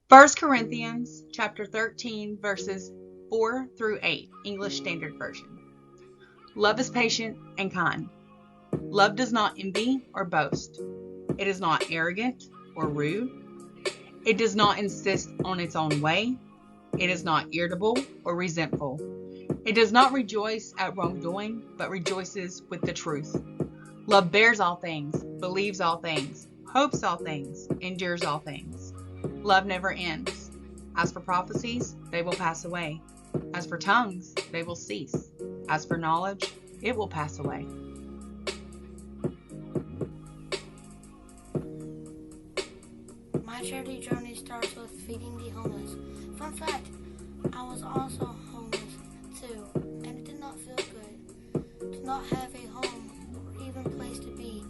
1 Corinthians chapter 13, verses 4 through 8, English Standard Version. Love is patient and kind. Love does not envy or boast. It is not arrogant or rude. It does not insist on its own way. It is not irritable or resentful. It does not rejoice at wrongdoing, but rejoices with the truth. Love bears all things, believes all things, hopes all things, endures all things. Love never ends. As for prophecies, they will pass away. As for tongues, they will cease. As for knowledge, it will pass away. My charity journey starts with feeding the homeless. Fun fact, I was also homeless too, and it did not feel good to not have a home or even place to be.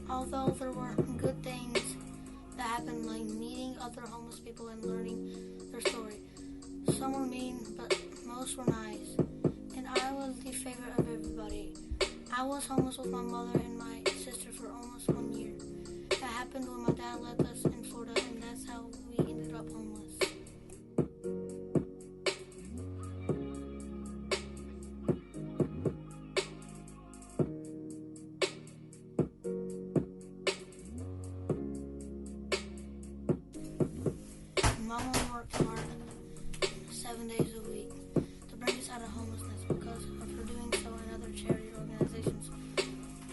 Although there were good things that happened, like meeting other homeless people and learning their story. Some were mean, but most were nice, and I was the favorite of everybody. I was homeless with my mother and my sister for almost 1 year. That happened when my dad left us in Florida, and that's how we ended up homeless. Mama worked hard 7 days a week to bring us out of homelessness. Because of her doing so and other charity organizations,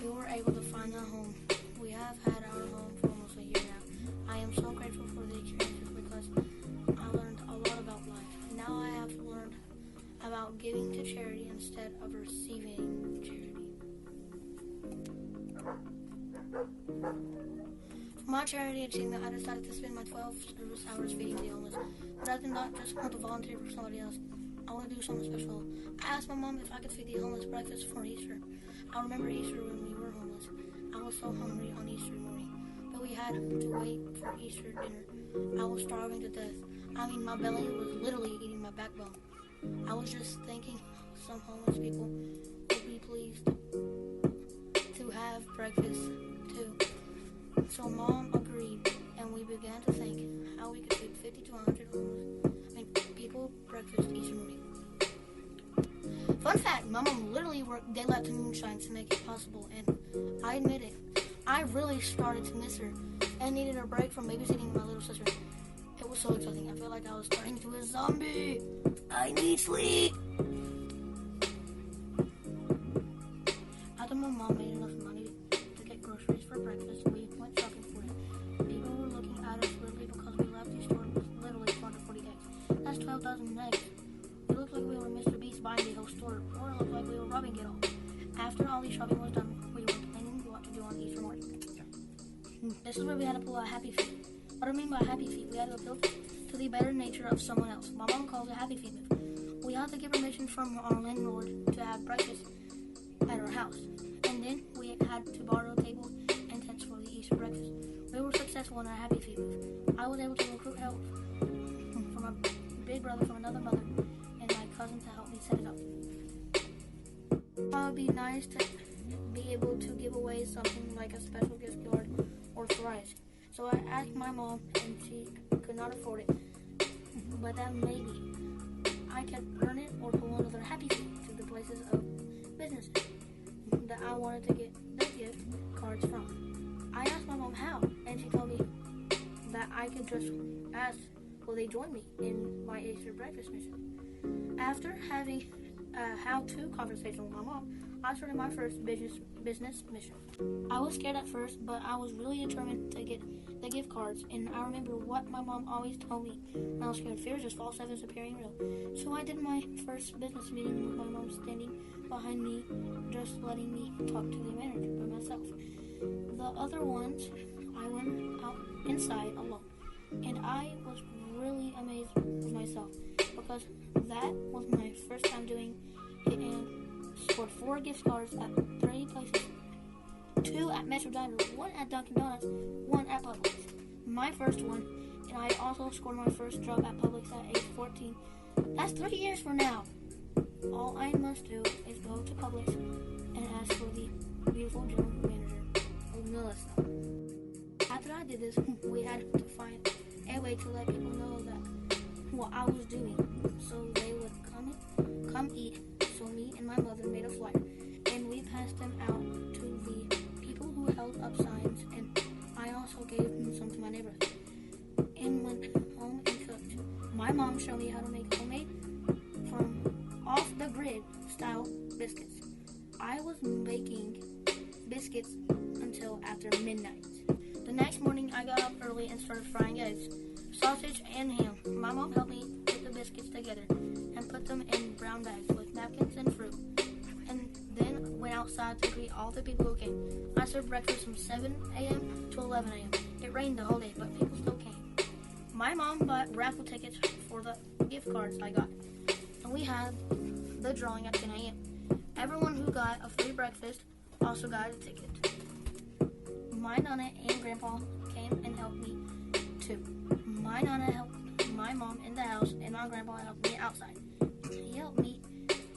we were able to find a home. We have had our home for almost a year now. I am so grateful for the experiences because I learned a lot about life. Now I have learned about giving to charity instead of receiving charity. For my charity achievement, I decided to spend my 12 service hours feeding the homeless. But I did not just want to volunteer for somebody else. I want to do something special. I asked my mom if I could feed the homeless breakfast for Easter. I remember Easter when we were homeless. I was so hungry on Easter morning, but we had to wait for Easter dinner. I was starving to death. My belly was literally eating my backbone. I was just thinking some homeless people would be pleased to have breakfast too. So Mom agreed, and we began to think how we could feed 50 to 100 people breakfast each morning. Fun fact, my mom literally worked daylight to moonshine to make it possible, and I admit it, I really started to miss her and needed a break from babysitting my little sister. It was so exciting. I felt like I was turning into a zombie. I need sleep. After my mom made enough money to get groceries for breakfast, we went shopping for it. People were looking at us weirdly because we left the store with literally 240 eggs. That's 12,000 eggs. It looked like we were Mr. Beast buying the whole store, or it looked like we were robbing it all. After all the shopping was done, we were planning what to do on Easter morning. This is where we had to pull out happy feet. What I mean by happy feet, we had to appeal to the better nature of someone else. My mom calls it happy feet move. We had to get permission from our landlord to have breakfast at our house. And then we had to borrow tables and tents for the Easter breakfast. We were successful in our happy feet move. I was able to recruit help from a big brother from another mother and my cousin to help me set it up. It would be nice to be able to give away something like a special gift card or fries. So I asked my mom, and she could not afford it. But that maybe I could earn it or pull another happy feet to the places of businesses that I wanted to get the gift cards from. I asked my mom how, and she told me that I could just ask, will they join me in my Easter breakfast mission? After having a how-to conversation with my mom, I started my first business mission. I was scared at first, but I was really determined to get the gift cards, and I remember what my mom always told me when I was scared. Fear is just false evidence appearing real. So I did my first business meeting with my mom standing behind me, just letting me talk to the manager by myself. The other ones, I went out inside alone, and I was really amazed with myself because that was my first time doing it, and scored 4 gift cards at 3 places. 2 at Metro Diner, 1 at Dunkin' Donuts, 1 at Publix. My first one, and I also scored my first job at Publix at age 14. That's 3 years from now. All I must do is go to Publix and ask for the beautiful general manager, Melissa. After I did this, we had to find a way way to let people know that what I was doing, so they would come eat. So me and my mother made a flyer, and we passed them out to the people who held up signs, and I also gave them some to my neighborhood. And went home and cooked. My mom showed me how to make homemade from off the grid style biscuits. I was baking biscuits until after midnight. The next morning I got up early and started frying eggs, sausage, and ham. My mom helped me put the biscuits together and put them in brown bags with napkins and fruit, and then went outside to greet all the people who came. I served breakfast from 7 a.m. to 11 a.m. It rained the whole day, but people still came. My mom bought raffle tickets for the gift cards I got, and we had the drawing at 10 a.m. Everyone who got a free breakfast also got a ticket. My Nana and Grandpa came and helped me too. My Nana helped my mom in the house, and my Grandpa helped me outside. He helped me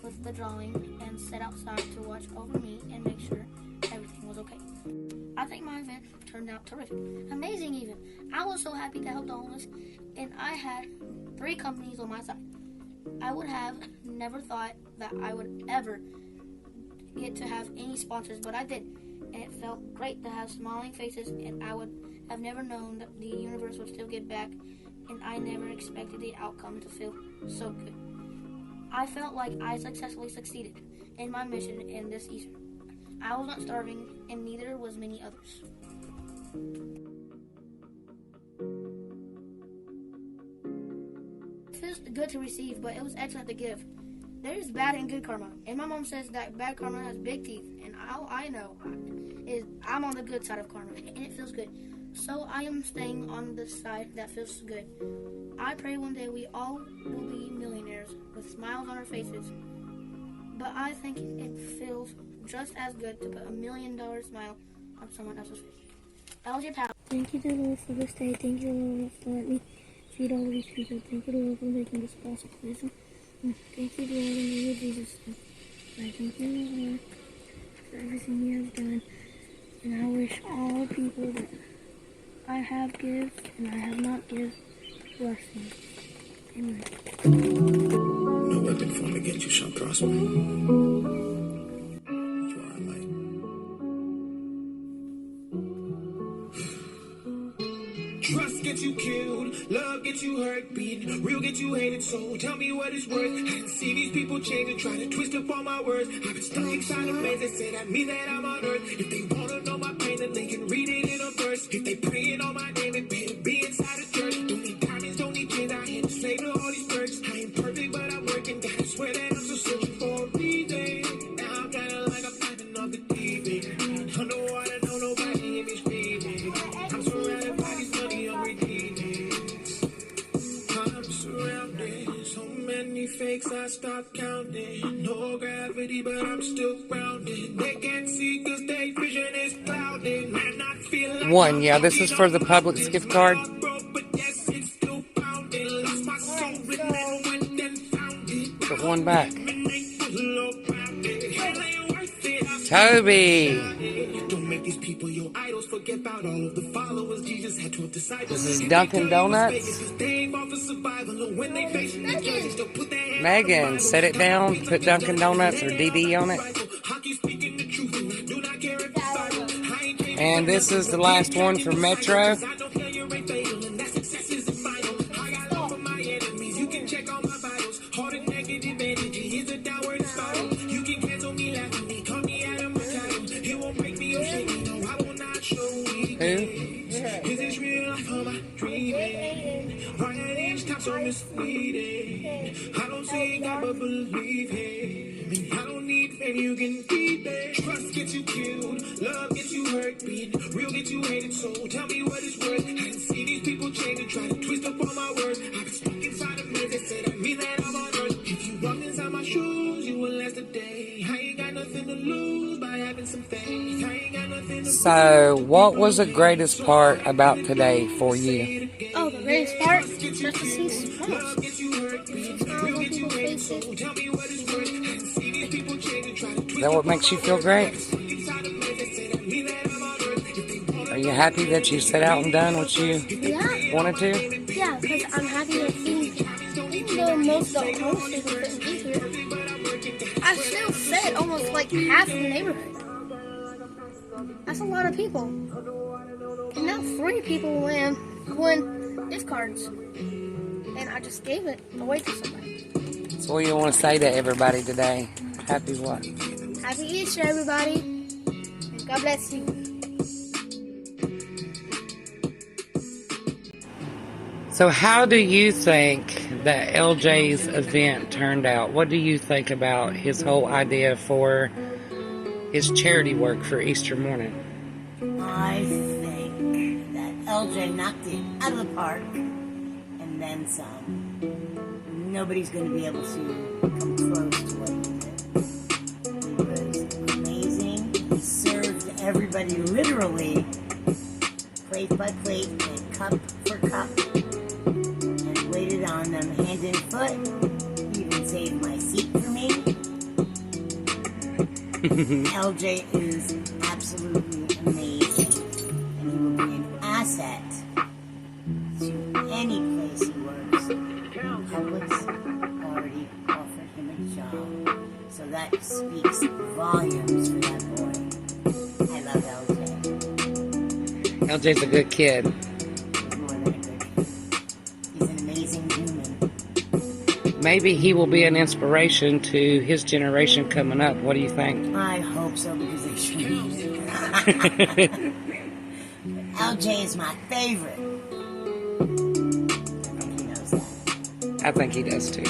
with the drawing and sat outside to watch over me and make sure everything was okay. I think my event turned out terrific. Amazing even. I was so happy to help the homeless, and I had 3 companies on my side. I would have never thought that I would ever get to have any sponsors, but I did. And it felt great to have smiling faces, and I would have never known that the universe would still give back, and I never expected the outcome to feel so good. I felt like I successfully succeeded in my mission in this Easter. I was not starving, and neither was many others. It feels good to receive, but it was excellent to give. There is bad and good karma, and my mom says that bad karma has big teeth, and all I know is I'm on the good side of karma, and it feels good. So I am staying on the side that feels good. I pray one day we all will be millionaires with smiles on our faces, but I think it feels just as good to put $1 million smile on someone else's face. LJ Powell. Thank you to the Lord for this day. Thank you, Lord, for letting me feed all of these people. Thank you, Lord, for making this possible. Thank you, Lord, in the name of Jesus. I thank you, Lord, for everything you have done. And I wish all people that I have give and I have not give blessings. Amen. No weapon formed against you shall prosper. You are a light. Trust gets you killed, love gets you hurt, being real gets you hated, so tell me what it's worth. I didn't see these people change and try to twist up all my words. I've been stuck inside a maze, they say that means that I'm on earth. If they wanna know my pain, then they can read it in a verse. If they praying on my name, it better be inside a church. Don't need diamonds, don't need chains, I ain't a slave to all these perks. I ain't perfect, but I'm working, God, I swear that I'm still searching for a reason. Now I'm kinda like I'm diving off the deep end. Underwater, no nobody in me screaming. I'm surrounded by these money hungry demons. I'm surrounded, so many fakes I stopped counting. No gravity, but I'm still grounded. They can't see cause their vision is clouded. Man, I feel like One, yeah, this is for the Publix gift card. Put one back. Toby. Don't make these people your idols. Forget about all of the followers. Jesus had 12 disciples. This is Dunkin' Donuts. Megan, set it down. Put Dunkin' Donuts or DD on it. And this is the last one for Metro. I don't see God but believe him. I don't need faith, you can keep it. Trust gets you killed, love gets you hurt, being real gets you hated, so tell me what it's worth. I didn't see these people change and try to twist up all my words. I've been stuck inside a maze, they say that means that I'm on earth. If you walk inside my shoes, you will last a day. I ain't got nothing to lose by having some faith. I ain't got nothing to So, what was the greatest part about today for you? Oh, the greatest part? Just to see smiles. To see smiles on people's faces. Is that what makes you feel great? Are you happy that you set out and done what you wanted to? Yeah, because I'm happy that even though most of the homeless people couldn't be here, I still fed almost like half the neighborhood. That's a lot of people. And now 3 people won gift cards. And I just gave it away to somebody. So what do you want to say to everybody today? Happy what? Happy Easter, everybody. And God bless you. So how do you think that LJ's event turned out? What do you think about his whole idea for his charity work for Easter morning? I think that LJ knocked it out of the park and then some. Nobody's going to be able to come close to what he did. He was amazing. He served everybody literally plate by plate and cup for cup and waited on them hand and foot. He even saved my seat for me. LJ is absolutely amazing, and he will be an asset to any place he works. Publix already offered him a job, so that speaks volumes for that boy. I love LJ. LJ's a good kid. He's more than a good kid. He's an amazing human. Maybe he will be an inspiration to his generation coming up. What do you think? I hope so, because they should use it. LJ is my favorite. I think he knows that. I think he does too.